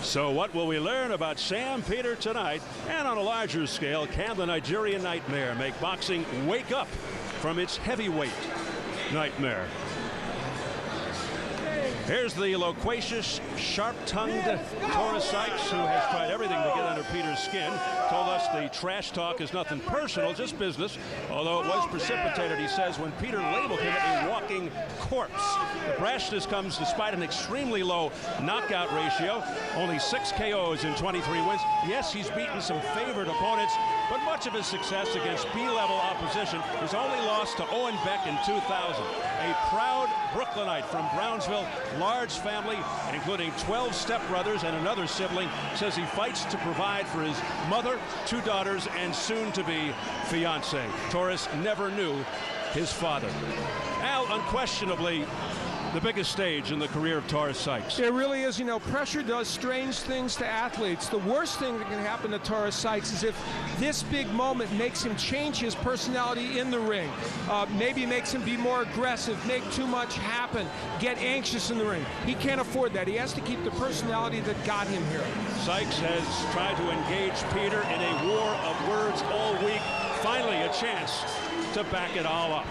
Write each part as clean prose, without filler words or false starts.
So what will we learn about Sam Peter tonight? And on a larger scale, can the Nigerian Nightmare make boxing wake up from its heavyweight nightmare? Here's the loquacious, sharp-tongued Taurus Sykes, who has tried everything to get under Peter's skin. Told us the trash talk is nothing personal, just business. Although it was precipitated, he says, when Peter labeled him a walking corpse. The brashness comes despite an extremely low knockout ratio. Only 6 KOs in 23 wins. Yes, he's beaten some favored opponents, but much of his success against B-level opposition is only lost to Owen Beck in 2000. A proud Brooklynite from Brownsville, large family, including 12 stepbrothers and another sibling, says he fights to provide for his mother, 2 daughters, and soon-to-be fiancé. Taurus never knew his father. Al, unquestionably, the biggest stage in the career of Taurus Sykes. It really is. You know, pressure does strange things to athletes. The worst thing that can happen to Taurus Sykes is if this big moment makes him change his personality in the ring. Maybe makes him be more aggressive, make too much happen, get anxious in the ring. He can't afford that. He has to keep the personality that got him here. Sykes has tried to engage Peter in a war of words all week. Finally, a chance to back it all up.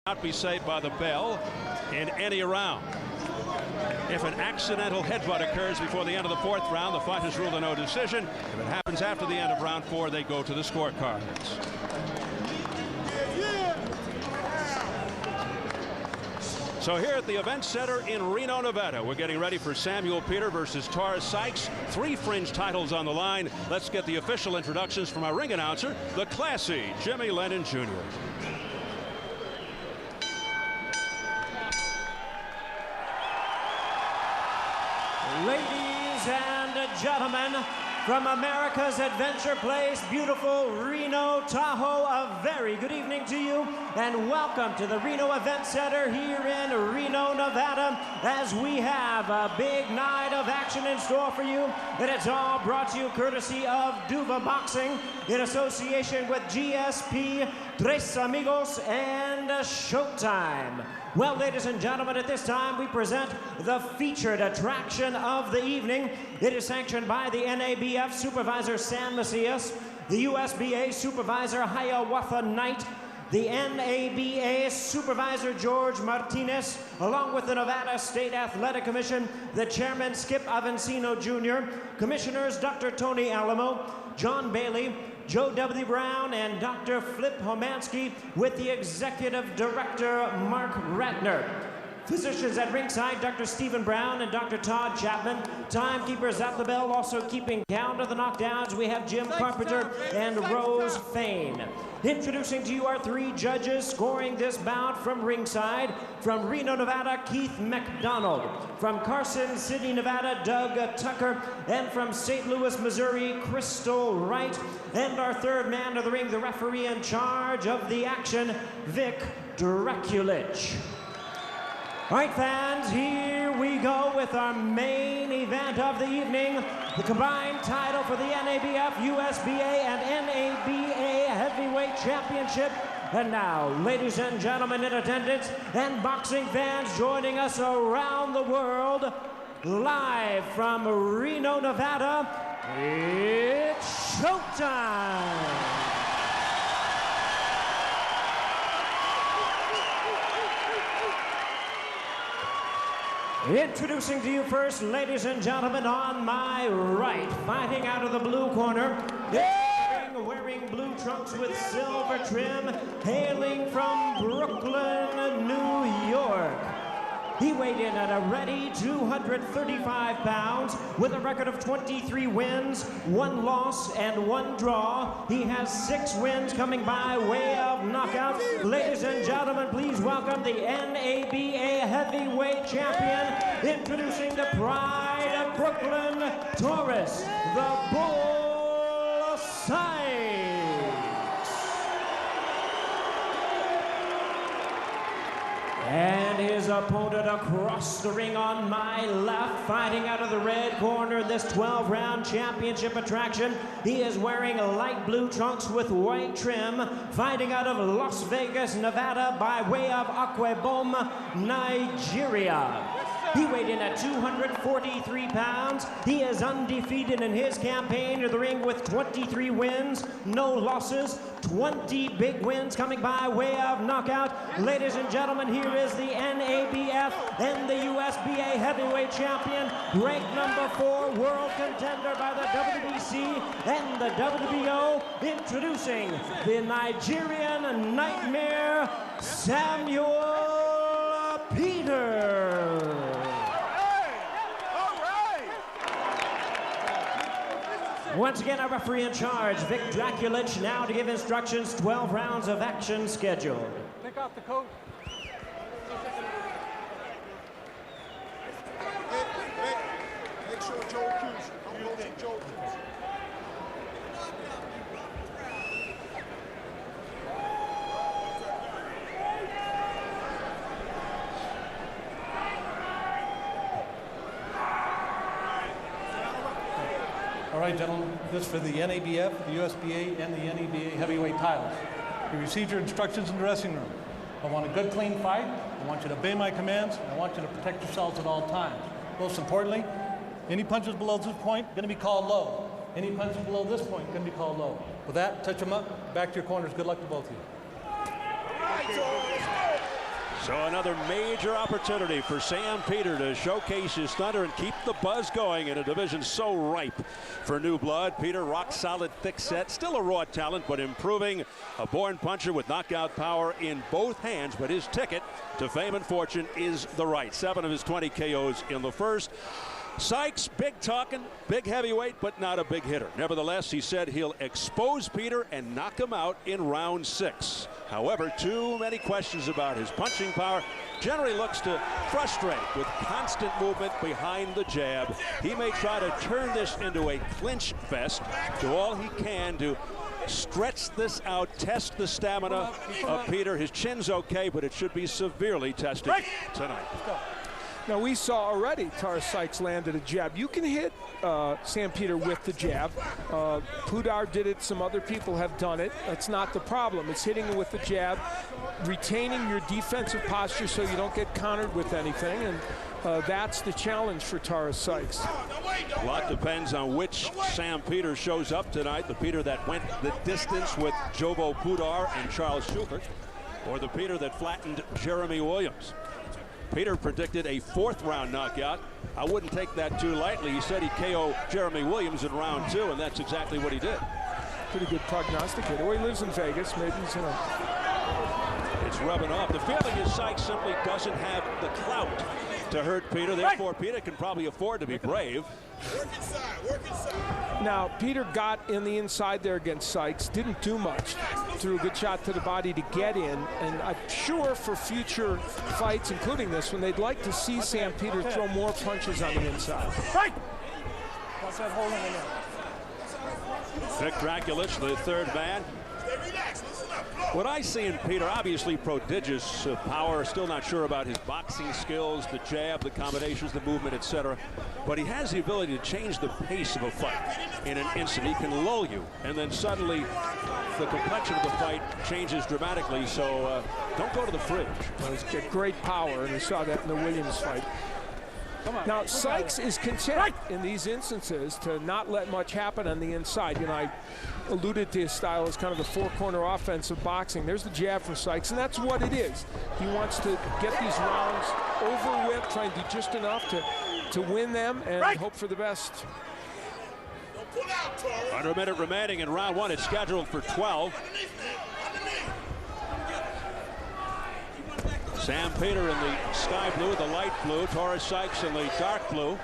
Not be saved by the bell in any round. If an accidental headbutt occurs before the end of the 4th round, the fight is ruled a no decision. If it happens after the end of round 4, they go to the scorecards. So here at the event center in Reno, Nevada, we're getting ready for Samuel Peter versus Taurus Sykes. 3 fringe titles on the line. Let's get the official introductions from our ring announcer, the classy Jimmy Lennon Jr. Ladies and gentlemen, from America's adventure place, beautiful Reno, Tahoe, a very good evening to you, and welcome to the Reno Event Center here in Reno, Nevada, as we have a big night of action in store for you, and it's all brought to you courtesy of Duva Boxing in association with GSP, Tres Amigos, and Showtime. Well, ladies and gentlemen, at this time we present the featured attraction of the evening. It is sanctioned by the NABF Supervisor Sam Macias, the USBA Supervisor Hiawatha Knight, the NABA Supervisor George Martinez, along with the Nevada State Athletic Commission, the Chairman Skip Avancino Jr., Commissioners Dr. Tony Alamo, John Bailey, Joe W. Brown, and Dr. Flip Homansky, with the Executive Director, Mark Ratner. Physicians at ringside, Dr. Stephen Brown and Dr. Todd Chapman. Timekeepers at the bell, also keeping count of the knockdowns, we have Jim Carpenter and Rose Fain. Introducing to you our 3 judges scoring this bout from ringside. From Reno, Nevada, Keith McDonald. From Carson City, Nevada, Doug Tucker. And from St. Louis, Missouri, Crystal Wright. And our 3rd man of the ring, the referee in charge of the action, Vic Draculich. All right, fans, here we go with our main event of the evening. The combined title for the NABF, USBA, and NABA Heavyweight Championship. And now, ladies and gentlemen in attendance and boxing fans joining us around the world, live from Reno, Nevada, it's showtime! Introducing to you first, ladies and gentlemen, on my right, fighting out of the blue corner, wearing blue trunks with silver trim, hailing from Brooklyn, New York. He weighed in at a ready 235 pounds with a record of 23 wins, 1 loss, and 1 draw. He has 6 wins coming by way of knockout. Ladies and gentlemen, please welcome the NABA Heavyweight Champion, introducing the pride of Brooklyn, Taurus, the Bull Sykes. And his opponent across the ring on my left, fighting out of the red corner, this 12-round championship attraction. He is wearing light blue trunks with white trim, fighting out of Las Vegas, Nevada, by way of Akwa Nigeria. He weighed in at 243 pounds. He is undefeated in his campaign to the ring with 23 wins, no losses, 20 big wins coming by way of knockout. Ladies and gentlemen, here is the NABF and the USBA heavyweight champion, ranked number 4 world contender by the WBC and the WBO, introducing the Nigerian Nightmare, Samuel Peter. Once again, our referee in charge, Vic Draculich, now to give instructions, 12 rounds of action scheduled. Take off the coat. Make sure Joe cues. Don't go to Joe cues. All right, gentlemen, this is for the NABF, the USBA, and the NABA heavyweight titles. You received your instructions in the dressing room. I want a good, clean fight. I want you to obey my commands. And I want you to protect yourselves at all times. Most importantly, any punches below this point going to be called low. Any punches below this point going to be called low. With that, touch them up, back to your corners. Good luck to both of you. So another major opportunity for Sam Peter to showcase his thunder and keep the buzz going in a division so ripe for new blood. Peter, rock solid, thick set, still a raw talent, but improving. A born puncher with knockout power in both hands, but his ticket to fame and fortune is the right. 7 of his 20 KOs in the first. Sykes, big talking, big heavyweight, but not a big hitter. Nevertheless, he said he'll expose Peter and knock him out in round 6. However, too many questions about his punching power. Generally looks to frustrate with constant movement behind the jab. He may try to turn this into a clinch fest. Do all he can to stretch this out, test the stamina of Peter. His chin's okay, but it should be severely tested tonight. Now, we saw already Taurus Sykes landed a jab. You can hit Sam Peter with the jab. Pudar did it. Some other people have done it. That's not the problem. It's hitting with the jab, retaining your defensive posture so you don't get countered with anything. And that's the challenge for Taurus Sykes. A lot depends on which Sam Peter shows up tonight. The Peter that went the distance with Jovo Pudar and Charles Schubert, or the Peter that flattened Jeremy Williams. Peter predicted a 4th round knockout. I wouldn't take that too lightly. He said he'd KO Jeremy Williams in round 2, and that's exactly what he did. pretty good prognosticator. Well, he lives in Vegas. Maybe he's in a... It's rubbing off. The feeling is Sykes simply doesn't have the clout to hurt Peter. Therefore, Peter can probably afford to be brave. Work inside, work inside. Now, Peter got in the inside there against Sykes. Didn't do much. Threw a good shot to the body to get in. And I'm sure for future fights, including this one, they'd like to see Sam Peter throw more punches on the inside. Fight! What's that holding in there? Vic Draculis, the third man. What I see in Peter, obviously prodigious power, still not sure about his boxing skills, the jab, the combinations, the movement, etc. But he has the ability to change the pace of a fight in an instant. He can lull you, and then suddenly the complexion of the fight changes dramatically, so don't go to the fridge. Well, he's got great power, and we saw that in the Williams fight. Now, Sykes is content in these instances to not let much happen on the inside. You know, I alluded to his style as kind of the four-corner offense of boxing. There's the jab from Sykes, and that's what it is. He wants to get these rounds over with, try and do just enough to win them and hope for the best. Under a minute remaining in round one. It's scheduled for 12. Sam Peter in the sky blue, the light blue. Taurus Sykes in the dark blue.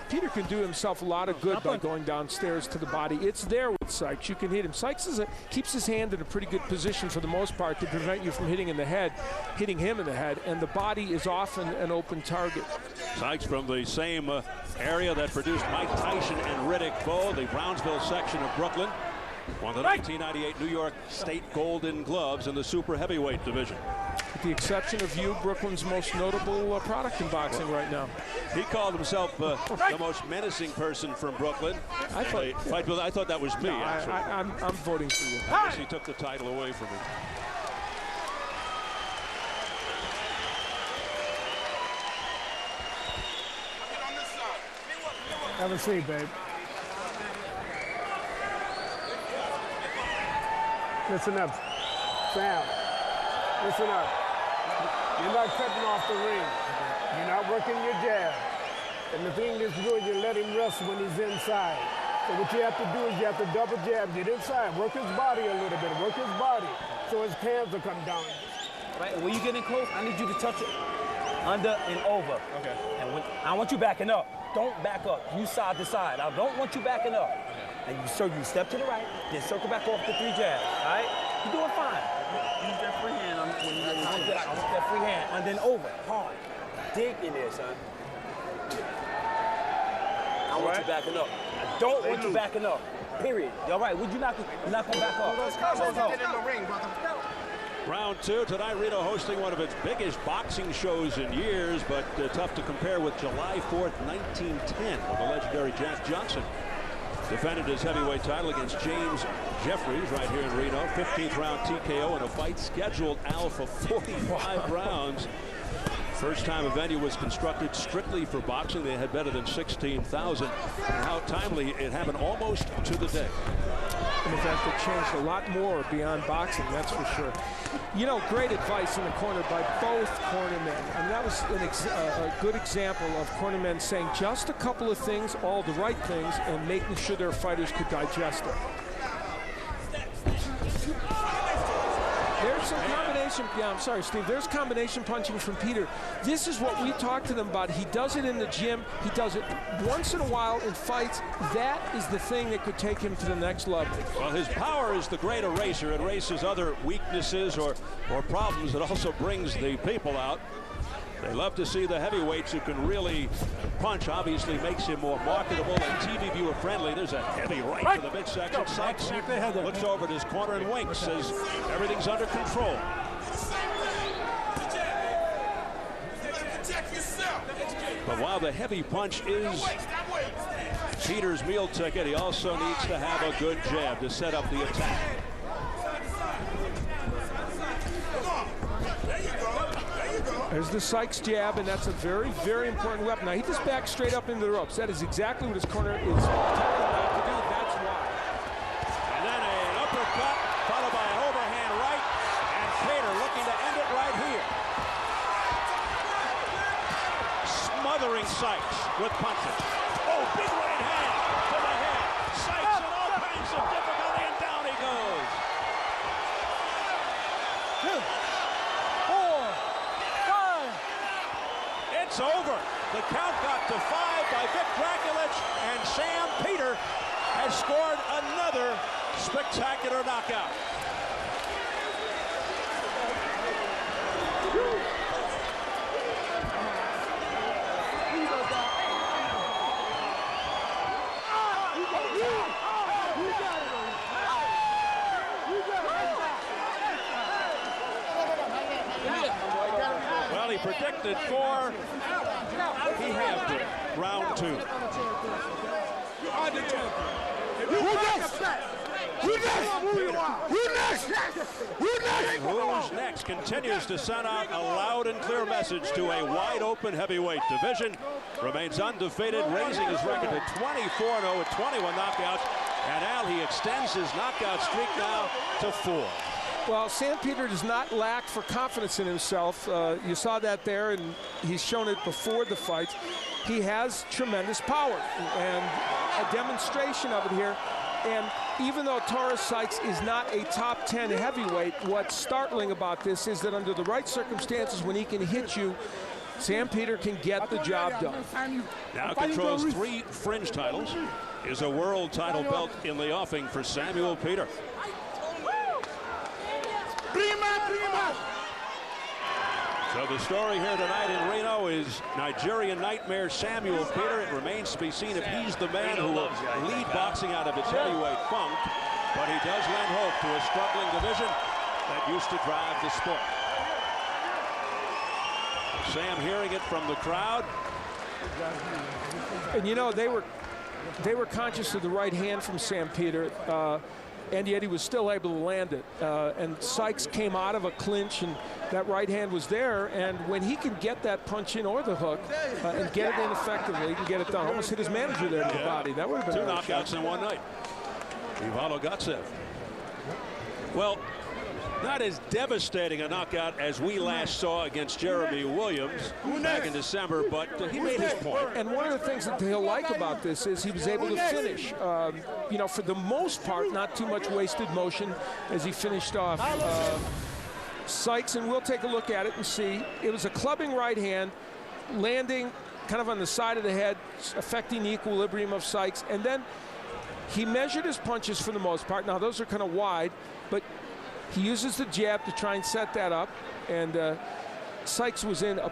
Peter can do himself a lot of good by going downstairs to the body. It's there with Sykes. You can hit him. Sykes keeps his hand in a pretty good position for the most part to prevent you from hitting him in the head, and the body is often an open target. Sykes from the same area that produced Mike Tyson and Riddick Bowe, the Brownsville section of Brooklyn. Won the 1998 New York State Golden Gloves in the super heavyweight division. With the exception of you, Brooklyn's most notable product in boxing right now. He called himself the most menacing person from Brooklyn. I thought that was me, no, actually. I'm voting for you. I guess he took the title away from me. Have a seat, babe. Listen up, Sam. Listen up. You're not cutting off the ring. You're not working your jab. And the thing is good, you let him rest when he's inside. So what you have to do is you have to double jab, get inside, work his body a little bit, work his body so his hands will come down. Right, and when you get in close, I need you to touch it under and over. Okay. And I want you backing up. Don't back up. You side to side. I don't want you backing up. And you step to the right, then circle back off the 3 jabs, all right? You're doing fine. Use that free hand. I want that free hand, and then over, hard. Dig in there, son. I want you backing up. I don't want you backing up, period. All right, you're not going to back up. Let's get in the ring, brother. Round 2 tonight. Reno hosting one of its biggest boxing shows in years, but tough to compare with July 4th, 1910, when the legendary Jack Johnson defended his heavyweight title against James Jeffries right here in Reno. 15th round TKO in a fight scheduled, Al, for 45 rounds. First time a venue was constructed strictly for boxing. They had better than 16,000. And how timely it happened, almost to the day. And in fact, it changed a lot more beyond boxing, that's for sure. You know, great advice in the corner by both cornermen. I mean, that was a good example of cornermen saying just a couple of things, all the right things, and making sure their fighters could digest it. There's some combination, yeah, I'm sorry, Steve. There's combination punching from Peter. This is what we talked to them about. He does it in the gym. He does it once in a while in fights. That is the thing that could take him to the next level. Well, his power is the great eraser. It erases other weaknesses or problems. It also brings the people out. They love to see the heavyweights who can really punch. Obviously makes him more marketable and TV viewer friendly. There's a heavy right to the midsection. Sykes looks over at his corner and winks, says everything's under control. But while the heavy punch is Peter's meal ticket, he also needs to have a good jab to set up the attack. There's the Sykes jab, and that's a very, very important weapon. Now, he just backs straight up into the ropes. That is exactly what his corner is telling him not to do. That's why. And then an uppercut, followed by an overhand right, and Peter looking to end it right here. Smothering Sykes. with punches. Oh, big right hand to the head. Sykes in all kinds of difficulty, and down he goes. 2, 4, 5. It's over. The count got to 5 by Vic Draculich, and Sam Peter has scored another spectacular knockout. Well, he predicted 4. He halved it. Round 2. You are the champion. Who next? Who next? Who next? Who next? Who's next continues to send out a loud and clear message to a wide open heavyweight division. Remains undefeated, raising his record to 24-0 with 21 knockouts. And Al, he extends his knockout streak now to 4. Well, Sam Peter does not lack for confidence in himself. You saw that there, and he's shown it before the fight. He has tremendous power, and a demonstration of it here. And even though Taurus Sykes is not a top 10 heavyweight, what's startling about this is that under the right circumstances, when he can hit you, Sam Peter can get the job done. Now controls 3 fringe titles. Is a world title belt in the offing for Samuel Peter. So the story here tonight in Reno is Nigerian nightmare Samuel Peter. It remains to be seen if he's the man who will lead boxing out of its heavyweight funk, but he does lend hope to a struggling division that used to drive the sport. Sam hearing it from the crowd. And you know, they were conscious of the right hand from Sam Peter, and yet he was still able to land it. And Sykes came out of a clinch, and that right hand was there. And when he can get that punch in or the hook and get it in effectively, he can get it done. Almost hit his manager there to the body. That would have been 2 knockouts in one night. Ivalo Gatsev. Well, not as devastating a knockout as we last saw against Jeremy Williams back in December, but he made his point. And one of the things that he'll like about this is he was able to finish. You know, for the most part, not too much wasted motion as he finished off Sykes, and we'll take a look at it and see. It was a clubbing right hand, landing kind of on the side of the head, affecting the equilibrium of Sykes, and then he measured his punches for the most part. Now, those are kind of wide, but he uses the jab to try and set that up, and Sykes was in a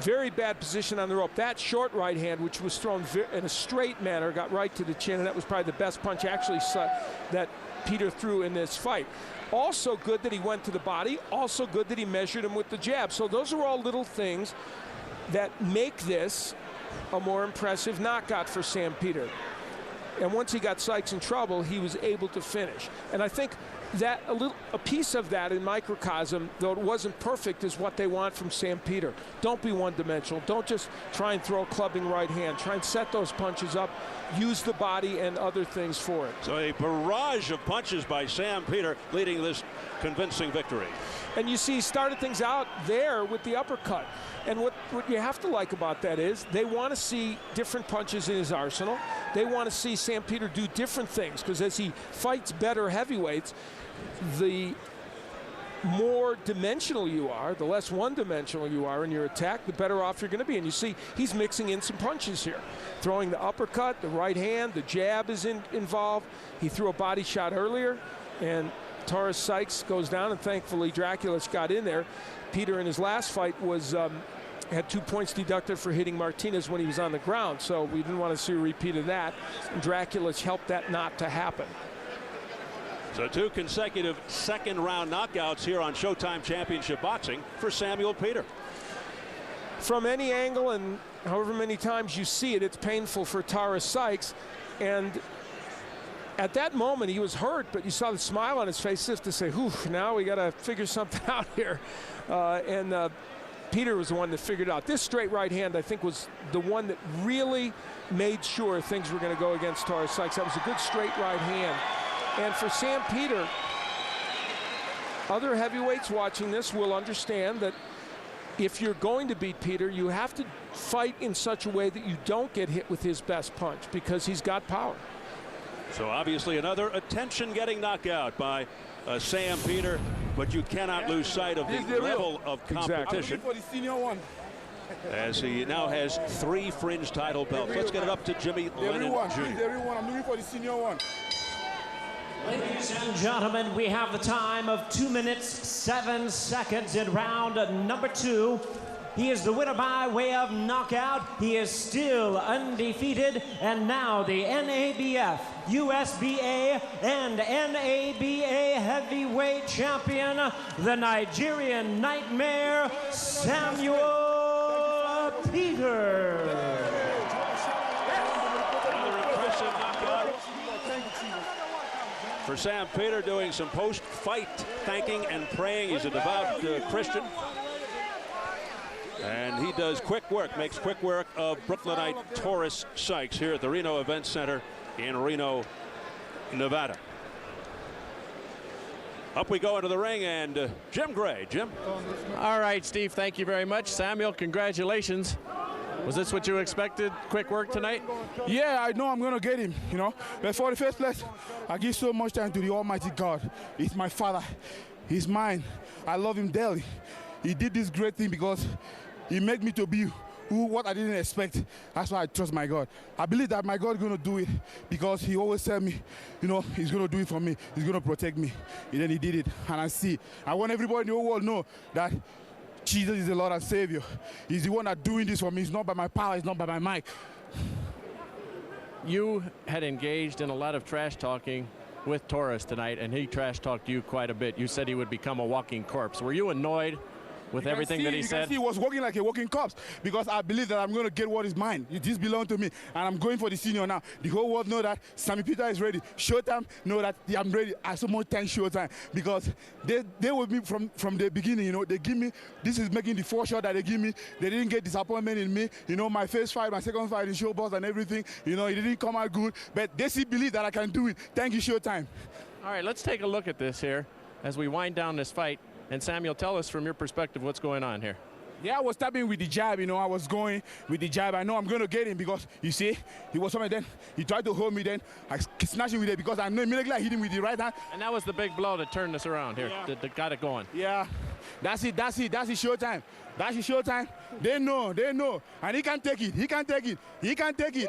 very bad position on the rope. That short right hand, which was thrown in a straight manner, got right to the chin, and that was probably the best punch actually that Peter threw in this fight. Also good that he went to the body, also good that he measured him with the jab. So those are all little things that make this a more impressive knockout for Sam Peter. And once he got Sykes in trouble, he was able to finish. And I think that a piece of that in microcosm, though it wasn't perfect, is what they want from Sam Peter. Don't be one-dimensional. Don't just try and throw a clubbing right hand. Try and set those punches up, use the body and other things for it. So a barrage of punches by Sam Peter leading this convincing victory. And you see, he started things out there with the uppercut. And what you have to like about that is they want to see different punches in his arsenal. They want to see Sam Peter do different things, because as he fights better heavyweights, the more dimensional you are, the less one-dimensional you are in your attack, the better off you're going to be. And you see he's mixing in some punches here, throwing the uppercut, the right hand, the jab is involved. He threw a body shot earlier, and Taurus Sykes goes down, and thankfully Draculich got in there. Peter in his last fight was had 2 points deducted for hitting Martinez when he was on the ground, so we didn't want to see a repeat of that, and Draculich helped that not to happen. So 2 consecutive second-round knockouts here on Showtime Championship Boxing for Samuel Peter. From any angle and however many times you see it, it's painful for Taurus Sykes, and at that moment he was hurt, but you saw the smile on his face as if to say, whew, now we got to figure something out here. Peter was the one that figured it out. This straight right hand, I think, was the one that really made sure things were going to go against Taurus Sykes. That was a good straight right hand. And for Sam Peter, other heavyweights watching this will understand that if you're going to beat Peter, you have to fight in such a way that you don't get hit with his best punch, because he's got power. So obviously another attention-getting knockout by Sam Peter, but you cannot lose sight of the level of competition. For the senior one. As he now has 3 fringe title belts. Let's get it up to Jimmy Lennon Jr. Everyone, I'm looking for the senior one. Ladies and gentlemen, we have the time of 2 minutes, 7 seconds in round number 2. He is the winner by way of knockout. He is still undefeated. And now the NABF, USBA, and NABA heavyweight champion, the Nigerian Nightmare, Samuel Peter. Another impressive knockout for Sam Peter, doing some post-fight thanking and praying. He's a devout Christian. And he does quick work, makes quick work of Brooklynite Taurus Sykes here at the Reno Event Center in Reno, Nevada. Up we go into the ring, and Jim Gray. Jim? All right, Steve, thank you very much. Samuel, congratulations. Was this what you expected? Quick work tonight? Yeah, I know I'm going to get him, you know. But for the first place, I give so much time to the Almighty God. He's my father. He's mine. I love him dearly. He did this great thing because he made me to be what I didn't expect. That's why I trust my God. I believe that my God is going to do it because he always said me, you know, he's going to do it for me. He's going to protect me. And then he did it. And I see. I want everybody in the whole world to know that Jesus is the Lord and Savior. He's the one that's doing this for me. It's not by my power. It's not by my might. You had engaged in a lot of trash talking with Taurus tonight, and he trash talked you quite a bit. You said he would become a walking corpse. Were you annoyed with everything that he said? You can see he was walking like a walking corpse because I believe that I'm going to get what is mine. This belongs to me, and I'm going for the senior now. The whole world know that Sammy Peter is ready. Showtime know that I'm ready. I so much thank Showtime because they with me from the beginning. You know, they give me, this is making the 4 shot that they give me. They didn't get disappointment in me. You know, my first fight, my second fight in Showbox and everything. You know, it didn't come out good, but they still believe that I can do it. Thank you, Showtime. All right, let's take a look at this here as we wind down this fight. And Samuel, tell us from your perspective what's going on here. Yeah, I was tapping with the jab, you know, I was going with the jab. I know I'm going to get him because, you see, he was something, then he tried to hold me, then I snatched him with it because I know immediately I hit him with the right hand. And that was the big blow that turned this around here, that got it going. Yeah, that's it, Showtime. That's his Showtime. They know. And he can't take it, he can't take it. He can't take it.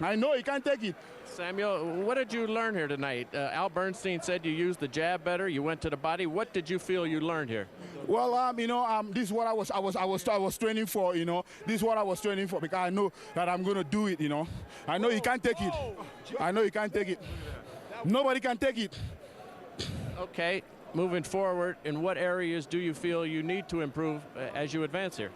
I know he can't take it. Samuel, what did you learn here tonight? Al Bernstein said you used the jab better. You went to the body. What did you feel you learned here? Well, you know, this is what I was training for. You know, this is what I was training for because I know that I'm going to do it. You know, I know he can't take it. Nobody can take it. Okay, moving forward, in what areas do you feel you need to improve as you advance here?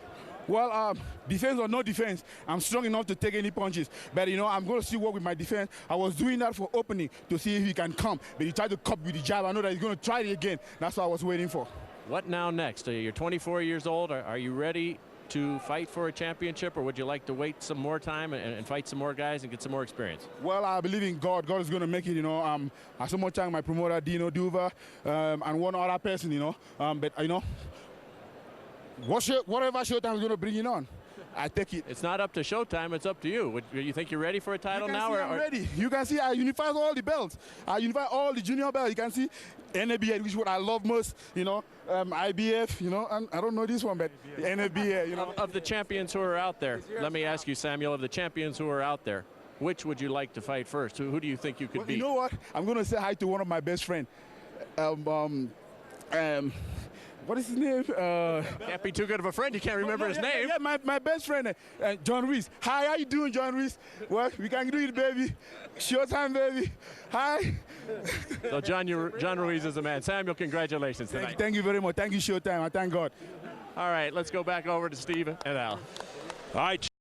Well, defense or no defense, I'm strong enough to take any punches. But, you know, I'm going to still work with my defense. I was doing that for opening to see if he can come. But he tried to cop with the jab. I know that he's going to try it again. That's what I was waiting for. What now next? You're 24 years old. Are you ready to fight for a championship, or would you like to wait some more time and fight some more guys and get some more experience? Well, I believe in God. God is going to make it, you know. I so much time my promoter, Dino Duva, and one other person, you know. But, you know, whatever Showtime is going to bring it on, I take it. It's not up to Showtime, it's up to you. You think you're ready for a title now? I'm ready. You can see I unify all the belts. I unify all the junior belts. You can see NABA, which is what I love most, you know, IBF, you know, and I don't know this one, but NABA, you know. Of the champions who are out there, let me ask you, Samuel, of the champions who are out there, which would you like to fight first? Who do you think you could beat? You know what? I'm going to say hi to one of my best friends. What is his name? Can't be too good of a friend. You can't remember his name. Yeah, my best friend, John Reese. Hi, how you doing, John Reese? Well, we can do it, baby. Showtime, baby. Hi. So John Ruiz is a man. Samuel, congratulations tonight. Thank you very much. Thank you, Showtime. I thank God. All right, let's go back over to Steve and Al. All right.